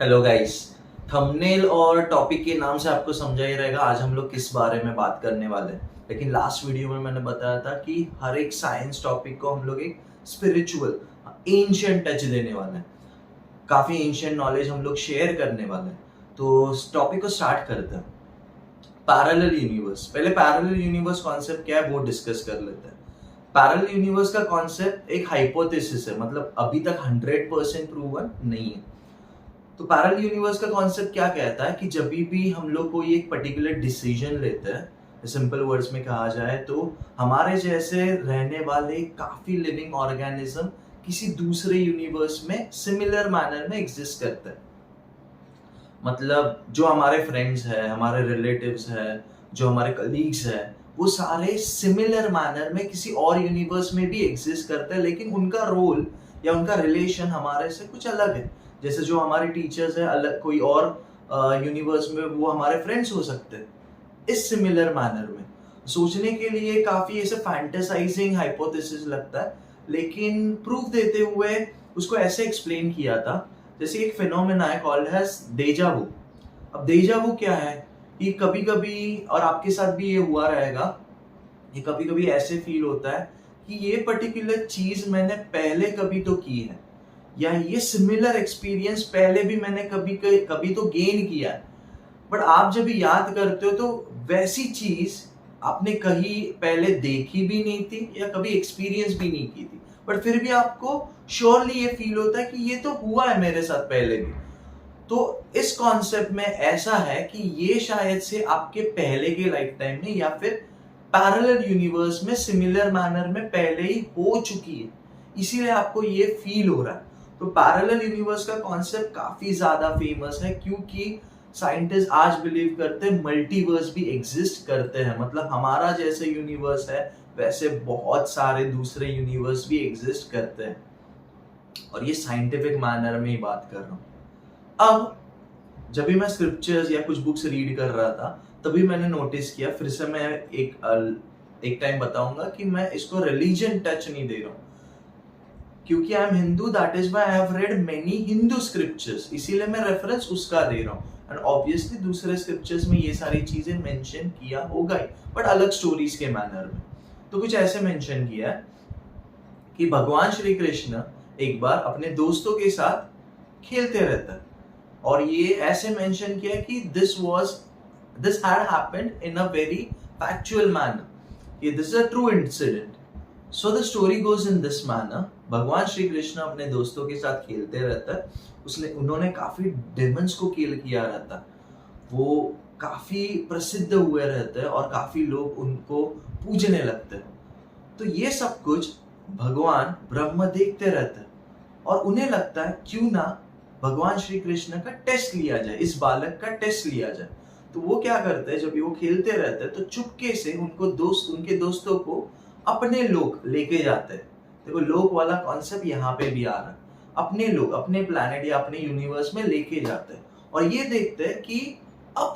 Hello guys. Thumbnail और topic के नाम से आपको समझा ही रहेगा आज हम लोग किस बारे में बात करने वाले हैं। लेकिन लास्ट वीडियो में मैंने बताया था कि हर एक साइंस टॉपिक को हम लोग एक स्पिरिचुअल एंशिएंट टच देने वाले हैं। काफी एंशिएंट नॉलेज हम लोग शेयर करने वाले हैं। तो टॉपिक को स्टार्ट करते हैं। Parallel universe. पहले पैरेलल यूनिवर्स कॉन्सेप्ट क्या है वो डिस्कस कर लेते हैं। पैरेलल यूनिवर्स का कॉन्सेप्ट एक हाइपोथेसिस है, मतलब अभी तक 100% प्रूवन नहीं है। तो पैरेलल यूनिवर्स का कॉन्सेप्ट क्या कहता है कि जब भी हम लोग कोई एक पर्टिकुलर डिसीजन लेते हैं, सिंपल वर्ड्स में कहा जाए तो हमारे जैसे रहने वाले काफी लिविंग ऑर्गेनिज्म किसी दूसरे यूनिवर्स में सिमिलर मैनर में एग्जिस्ट करते हैं। मतलब जो हमारे फ्रेंड्स हैं, हमारे रिलेटिव्स हैं, जो हमारे कलीग्स हैं, वो सारे सिमिलर मैनर में किसी और यूनिवर्स में भी एग्जिस्ट करते हैं, लेकिन उनका रोल या उनका रिलेशन हमारे से कुछ अलग है। जैसे जो हमारे टीचर्स है अलग कोई और यूनिवर्स में वो हमारे फ्रेंड्स हो सकते हैं इस सिमिलर मैनर में। सोचने के लिए काफी ऐसे फैंटेसाइजिंग हाइपोथेसिस लगता है, लेकिन प्रूफ देते हुए उसको ऐसे एक्सप्लेन किया था जैसे एक फिनोमेना है कॉल्ड हैज डेजा वू। अब डेजा वू क्या है कि कभी कभी, और आपके साथ भी ये हुआ रहेगा, ये कभी कभी ऐसे फील होता है कि ये पर्टिकुलर चीज मैंने पहले कभी तो की है, या ये सिमिलर एक्सपीरियंस पहले भी मैंने कभी कभी तो गेन किया है। बट आप जब याद करते हो तो वैसी चीज आपने कहीं पहले देखी भी नहीं थी या कभी एक्सपीरियंस भी नहीं की थी, बट फिर भी आपको श्योरली ये फील होता है कि ये तो हुआ है मेरे साथ पहले भी। तो इस कॉन्सेप्ट में ऐसा है कि ये शायद से आपके पहले के लाइफ टाइम में या फिर पैरेलल यूनिवर्स में सिमिलर मैनर में पहले ही हो चुकी है, इसीलिए आपको ये फील हो रहा है। तो पैरेलल यूनिवर्स का कॉन्सेप्ट काफी ज्यादा फेमस है क्योंकि साइंटिस्ट आज बिलीव करते हैं मल्टीवर्स भी एग्जिस्ट करते हैं। मतलब हमारा जैसे यूनिवर्स है वैसे बहुत सारे दूसरे यूनिवर्स भी एग्जिस्ट करते हैं, और ये साइंटिफिक मैनर में ही बात कर रहा हूँ। अब जब भी मैं स्क्रिप्चर्स या कुछ बुक्स रीड कर रहा था तभी मैंने नोटिस किया, फिर से मैं एक टाइम बताऊंगा कि मैं इसको रिलीजन टच नहीं दे रहा हूँ क्योंकि I am Hindu, that is why I have read many Hindu scriptures, इसीलिए मैं रेफरेंस उसका दे रहा हूँ। एंड ऑब्वियसली दूसरे स्क्रिप्चर्स में ये सारी चीजें मेंशन किया होगा ही, बट अलग स्टोरीज के मैनर में। तो कुछ ऐसे मेंशन किया है कि भगवान श्री कृष्ण एक बार अपने दोस्तों के साथ खेलते रहता है, और ये ऐसे मेंशन किया कि this had happened in a very factual manner, ये this is a true incident. So the story goes in this manner. भगवान श्री कृष्ण अपने दोस्तों के साथ खेलते रहता है, उन्होंने काफी डेमन्स को किल किया रहता है, वो काफी प्रसिद्ध हुए रहते हैं और काफी लोग उनको पूजने लगते हैं। तो ये सब कुछ भगवान ब्रह्म देखते रहते हैं और उन्हें लगता है क्यों ना भगवान श्री कृष्ण का टेस्ट लिया जाए, इस बालक का टेस्ट लिया जाए। तो वो क्या करते हैं, जब वो खेलते रहते हैं तो चुपके से उनके दोस्तों को अपने लोक लेके जाते हैं। देखो लोक वाला कॉन्सेप्ट यहाँ पे भी आ रहा है, अपने लोग अपने प्लैनेट या अपने यूनिवर्स में लेके जाते हैं और ये देखते हैं कि अब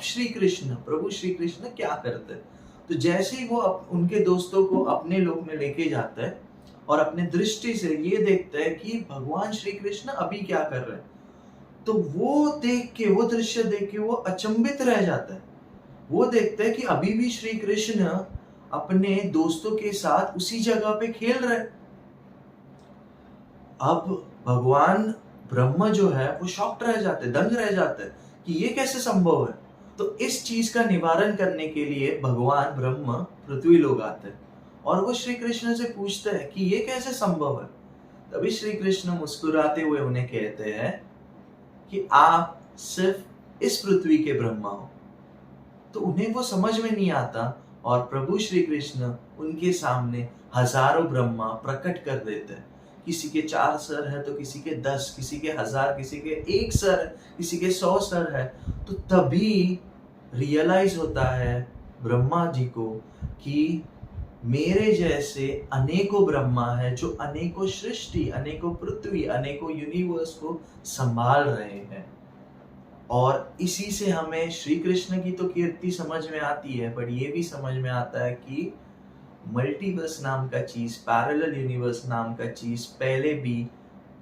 प्रभु श्री कृष्ण क्या करते हैं। तो जैसे ही वो उनके दोस्तों को अपने लोक में लेके जाते हैं और अपने दृष्टि से ये देखते हैं कि भगवान श्री कृष्ण अभी क्या कर रहे हैं, तो वो दृश्य देख के वो अचंभित रह जाता है। वो देखते हैं कि अभी भी श्री कृष्ण अपने दोस्तों के साथ उसी जगह पे खेल रहे। अब भगवान ब्रह्म जो है वो शॉक्ड रह जाते, दंग रह जाते हैं कि ये कैसे संभव है। तो इस चीज का निवारण करने के लिए भगवान ब्रह्म पृथ्वी लोग आते हैं और वो श्री कृष्ण से पूछते हैं कि ये कैसे संभव है। तभी श्री कृष्ण मुस्कुराते हुए उन्हें कहते हैं कि आप सिर्फ इस पृथ्वी के ब्रह्मा हो। तो उन्हें वो समझ में नहीं आता और प्रभु श्री कृष्ण उनके सामने हजारों ब्रह्मा प्रकट कर देते हैं। किसी के 4 सर है तो किसी के 10, किसी के 1000, किसी के 1 सर है, किसी के 100 सर है। तो तभी रियलाइज होता है ब्रह्मा जी को कि मेरे जैसे अनेकों ब्रह्मा है जो अनेकों सृष्टि, अनेकों पृथ्वी, अनेकों यूनिवर्स को संभाल रहे हैं। और इसी से हमें श्री कृष्ण की तो कीर्ति समझ में आती है, बट ये भी समझ में आता है कि मल्टीवर्स नाम का चीज, पैरेलल यूनिवर्स नाम का चीज पहले भी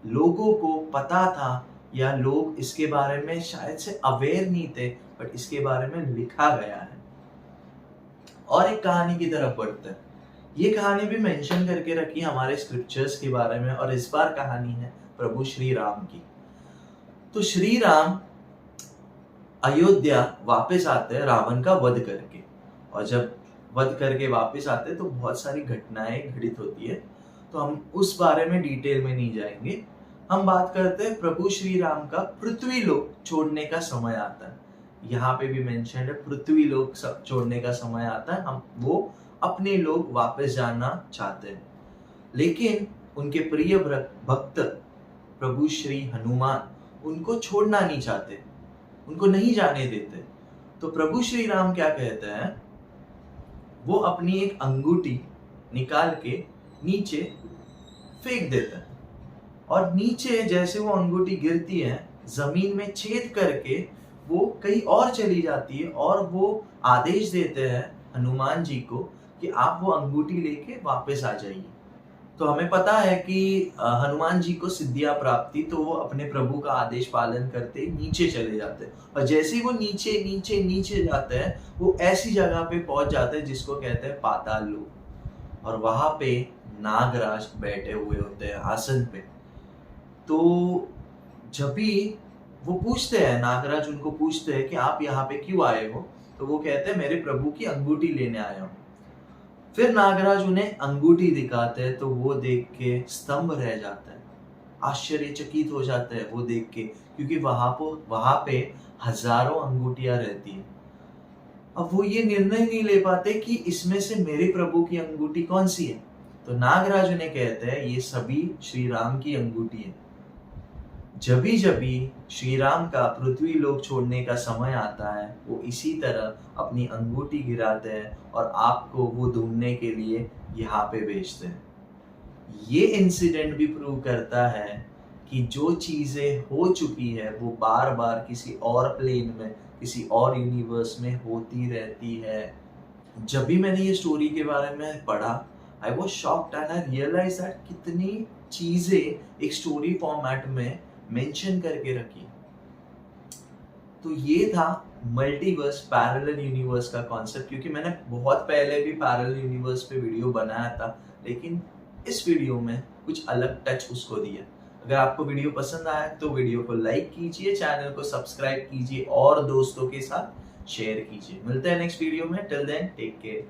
लोगों को पता था, या लोग इसके बारे में शायद से अवेयर नहीं थे, बट इसके बारे में लिखा गया है। और एक कहानी की तरफ बढ़ते हैं। ये कहानी भी मेंशन करके रखी है हमारे स्क्रिप्चर्स के बारे में, और इस बार कहानी है प्रभु श्री राम की। तो श्री राम अयोध्या वापस आते हैं रावण का वध करके, और जब वध करके वापस आते हैं तो बहुत सारी घटनाएं घटित होती है, तो हम उस बारे में डिटेल में नहीं जाएंगे। हम बात करते हैं प्रभु श्री राम का पृथ्वी लोक छोड़ने का समय आता है। यहाँ पे भी मेंशन है पृथ्वी लोक छोड़ने का समय आता है, हम वो अपने लोग वापस जाना चाहते हैं, लेकिन उनके प्रिय भक्त प्रभु श्री हनुमान उनको छोड़ना नहीं चाहते, उनको नहीं जाने देते। तो प्रभु श्री राम क्या कहते हैं, वो अपनी एक अंगूठी निकाल के नीचे फेंक देते हैं, और नीचे जैसे वो अंगूठी गिरती है जमीन में छेद करके वो कहीं और चली जाती है, और वो आदेश देते हैं हनुमान जी को कि आप वो अंगूठी लेके वापस आ जाइए। तो हमें पता है कि हनुमान जी को सिद्धियां प्राप्त थी, तो वो अपने प्रभु का आदेश पालन करते नीचे चले जाते हैं, और जैसे ही वो नीचे नीचे नीचे जाते हैं वो ऐसी जगह पे पहुंच जाते हैं जिसको कहते हैं पाताल लोक, और वहां पे नागराज बैठे हुए होते हैं आसन पे। तो जब भी वो पूछते हैं, नागराज उनको पूछते हैं कि आप यहाँ पे क्यों आए हो, तो वो कहते हैं मेरे प्रभु की अंगूठी लेने आया हूँ। फिर नागराज उन्हें अंगूठी दिखाते हैं, तो वो देख के स्तंभ रह जाता है, आश्चर्यचकित हो जाता है वो देख के, क्योंकि वहां पे हजारों अंगूठियां रहती है। अब वो ये निर्णय नहीं ले पाते कि इसमें से मेरे प्रभु की अंगूठी कौन सी है। तो नागराज उन्हें कहते हैं ये सभी श्री राम की अंगूठी है। जभी जभी श्री राम का पृथ्वी लोक छोड़ने का समय आता है, वो इसी तरह अपनी अंगूठी गिराते हैं और आपको वो ढूंढने के लिए यहाँ पे भेजते हैं। ये इंसिडेंट भी प्रूव करता है कि जो चीजें हो चुकी है वो बार बार किसी और प्लेन में, किसी और यूनिवर्स में होती रहती है। जब भी मैंने ये स्टोरी के बारे में पढ़ा, I was shocked and I realise that कितनी चीजें एक स्टोरी फॉर्मेट में मेंशन करके रखी। तो ये था मल्टीवर्स पैरेलल यूनिवर्स का कॉन्सेप्ट, क्योंकि मैंने बहुत पहले भी पैरेलल यूनिवर्स पे वीडियो बनाया था, लेकिन इस वीडियो में कुछ अलग टच उसको दिया। अगर आपको वीडियो पसंद आया तो वीडियो को लाइक कीजिए, चैनल को सब्सक्राइब कीजिए और दोस्तों के साथ शेयर कीजिए। मिलते हैं नेक्स्ट वीडियो में। Till then take care.